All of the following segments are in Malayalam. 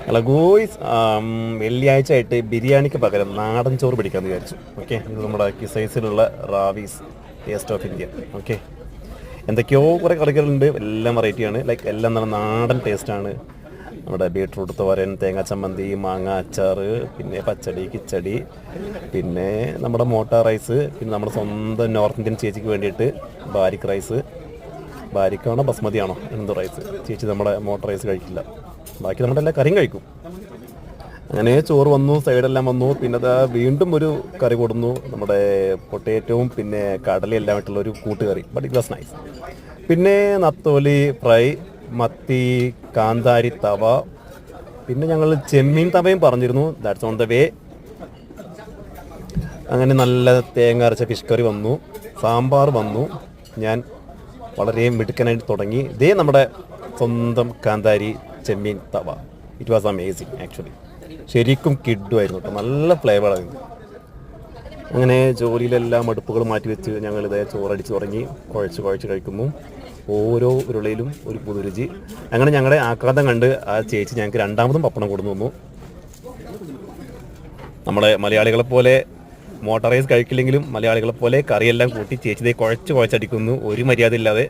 അല്ല ഗോയ്സ്, വെള്ളിയാഴ്ച ആയിട്ട് ബിരിയാണിക്ക് പകരം നാടൻ ചോറ് പിടിക്കാമെന്ന് വിചാരിച്ചു. ഓക്കെ, ഇത് നമ്മുടെ കിസൈസിലുള്ള Ravi's taste of India. Okay, എന്തൊക്കെയോ കുറേ കറികളുണ്ട്, എല്ലാം വെറൈറ്റിയാണ്. ലൈക്ക് എല്ലാം നല്ല നാടൻ ടേസ്റ്റാണ്. നമ്മുടെ ബീട്രൂട്ട് തോരൻ, തേങ്ങാ ചമ്മന്തി, മാങ്ങ അച്ചാർ, പിന്നെ പച്ചടി, കിച്ചടി, പിന്നെ നമ്മുടെ മോട്ട റൈസ്, പിന്നെ നമ്മുടെ സ്വന്തം നോർത്ത് ഇന്ത്യൻ ചേച്ചിക്ക് വേണ്ടിയിട്ട് ബാരിക് റൈസ്. ബാരിക്കാണോ ബസ്മതിയാണോ എന്തോ റൈസ്, ചേച്ചി നമ്മുടെ മോട്ട റൈസ് കഴിക്കില്ല. ബാക്കി നമ്മുടെ എല്ലാ കറിയും കഴിക്കും. അങ്ങനെ ചോറ് വന്നു, സൈഡെല്ലാം വന്നു. പിന്നെ അതാ വീണ്ടും ഒരു കറി കൊടുന്നു, നമ്മുടെ പൊട്ടേറ്റവും പിന്നെ കടലയെല്ലാം ആയിട്ടുള്ള ഒരു കൂട്ടുകറി. But it was nice. പിന്നെ നത്തോലി ഫ്രൈ, മത്തി, കാന്താരി തവ, പിന്നെ ഞങ്ങൾ ചെമ്മീൻ തവയും പറഞ്ഞിരുന്നു. That's on the way. അങ്ങനെ നല്ല തേങ്ങ അരച്ച ഫിഷ് കറി വന്നു, സാമ്പാർ വന്നു. ഞാൻ വളരെ മിടുക്കനായിട്ട് തുടങ്ങി. ഇതേ നമ്മുടെ സ്വന്തം kanthari chemmeen tawa. It was amazing actually. ശരിക്കും കിഡുമായിരുന്നു കേട്ടോ, നല്ല ഫ്ലേവറായിരുന്നു. അങ്ങനെ ജോലിയിലെല്ലാം അടുപ്പുകൾ മാറ്റി വെച്ച് ഞങ്ങളിതേ ചോറടിച്ച് തുടങ്ങി. കുഴച്ച് കഴിക്കുന്നു. ഓരോ ഉരുളയിലും ഒരു പുതുരുചി. അങ്ങനെ ഞങ്ങളുടെ ആക്രാന്തം കണ്ട് ആ ചേച്ചി ഞങ്ങൾക്ക് രണ്ടാമതും പപ്പടം കൊടുന്നു തന്നു. നമ്മുടെ മലയാളികളെ പോലെ മോട്ടർ റൈസ് കഴിക്കില്ലെങ്കിലും മലയാളികളെ പോലെ കറിയെല്ലാം കൂട്ടി ചേച്ചി കുഴച്ചടിക്കുന്നു, ഒരു മര്യാദ ഇല്ലാതെ.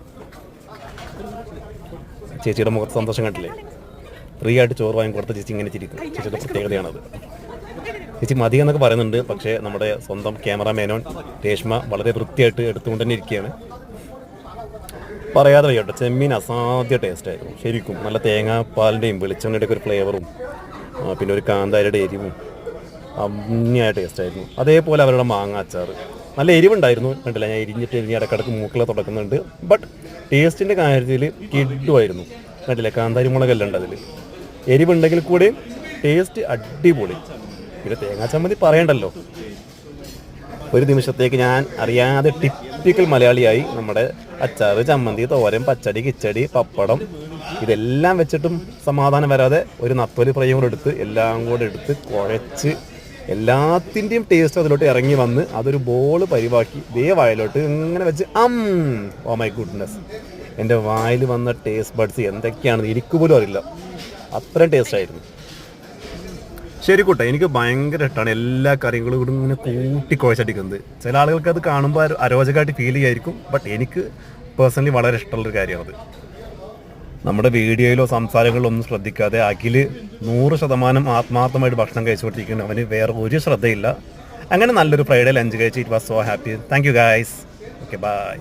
ചേച്ചിയുടെ മുഖത്ത് സന്തോഷം കണ്ടില്ലേ? ഫ്രീ ആയിട്ട് ചോറ് വാങ്ങി കൊടുത്ത ചേച്ചി ഇങ്ങനെ ചിരിക്കും. ചേച്ചിയുടെ പ്രത്യേകതയാണത്. ചേച്ചി മതി എന്നൊക്കെ പറയുന്നുണ്ട്, പക്ഷേ നമ്മുടെ സ്വന്തം ക്യാമറാമാനോൻ രേഷ്മ വളരെ വൃത്തിയായിട്ട് എടുത്തുകൊണ്ട് തന്നെ ഇരിക്കുകയാണ്. പറയാതെ വയ്യട്ടോ, ചെമ്മീൻ അസാധ്യ ടേസ്റ്റായിരുന്നു ശരിക്കും. നല്ല തേങ്ങാപ്പാലിൻ്റെയും വെളിച്ചെണ്ണയുടെയൊക്കെ ഒരു ഫ്ലേവറും പിന്നെ ഒരു കാന്താരിയുടെ എരിവും അമ്മിയായ ടേസ്റ്റായിരുന്നു. അതേപോലെ അവരുടെ മാങ്ങ അച്ചാർ നല്ല എരിവുണ്ടായിരുന്നു. കണ്ടില്ല, ഞാൻ എരിഞ്ഞിട്ട് ഇടക്കിടക്ക് മൂക്കിലെ തുടക്കുന്നുണ്ട്. ബട്ട് ടേസ്റ്റിൻ്റെ കാര്യത്തിൽ കിഡുമായിരുന്നു. കണ്ടില്ല, കാന്താരി മുളകെല്ലാം ഉണ്ട് അതിൽ. എരിവുണ്ടെങ്കിൽ കൂടി ടേസ്റ്റ് അടിപൊളി. പിന്നെ തേങ്ങാ ചമ്മന്തി പറയണ്ടല്ലോ. ഒരു നിമിഷത്തേക്ക് ഞാൻ അറിയാതെ ടിപ്പിക്കൽ മലയാളിയായി. നമ്മുടെ അച്ചാറ്, ചമ്മന്തി, തോരൻ, പച്ചടി, കിച്ചടി, പപ്പടം ഇതെല്ലാം വെച്ചിട്ടും സമാധാനം വരാതെ ഒരു നത്തോലി ഫ്രൈയും കൂടെ എടുത്ത് എല്ലാം കൂടെ എടുത്ത് കുഴച്ച് എല്ലാത്തിൻ്റെയും ടേസ്റ്റ് അതിലോട്ട് ഇറങ്ങി വന്ന് അതൊരു ബോള് പരിവാക്കി ഇതേ വായിലോട്ട് ഇങ്ങനെ വെച്ച് ഓ മൈ ഗുഡ്നെസ്. എൻ്റെ വായിൽ വന്ന ടേസ്റ്റ് ബഡ്സ് എന്തൊക്കെയാണെന്ന് എനിക്ക് പോലും അറിയില്ല, അത്രയും ടേസ്റ്റായിരുന്നു. ശരി കൂട്ടെ, എനിക്ക് ഭയങ്കര ഇഷ്ടമാണ് എല്ലാ കറികളും കൂടി ഇങ്ങനെ കൂട്ടി കുഴച്ചടിക്കുന്നത്. ചില ആളുകൾക്ക് അത് കാണുമ്പോൾ അരോചകമായിട്ട് ഫീൽ ചെയ്യായിരിക്കും, ബട്ട് എനിക്ക് പേഴ്സണലി വളരെ ഇഷ്ടമുള്ളൊരു കാര്യമാണത്. നമ്മുടെ വീഡിയോയിലോ സംസാരങ്ങളിലോ ഒന്നും ശ്രദ്ധിക്കാതെ അഖിൽ 100% ആത്മാർത്ഥമായിട്ട് ഭക്ഷണം കഴിച്ചുകൊണ്ടിരിക്കുന്നു. അവന് വേറെ ഒരു ശ്രദ്ധയില്ല. അങ്ങനെ നല്ലൊരു ഫ്രൈഡേ ലഞ്ച് കഴിച്ച് it was so happy. Thank you guys. Okay, by.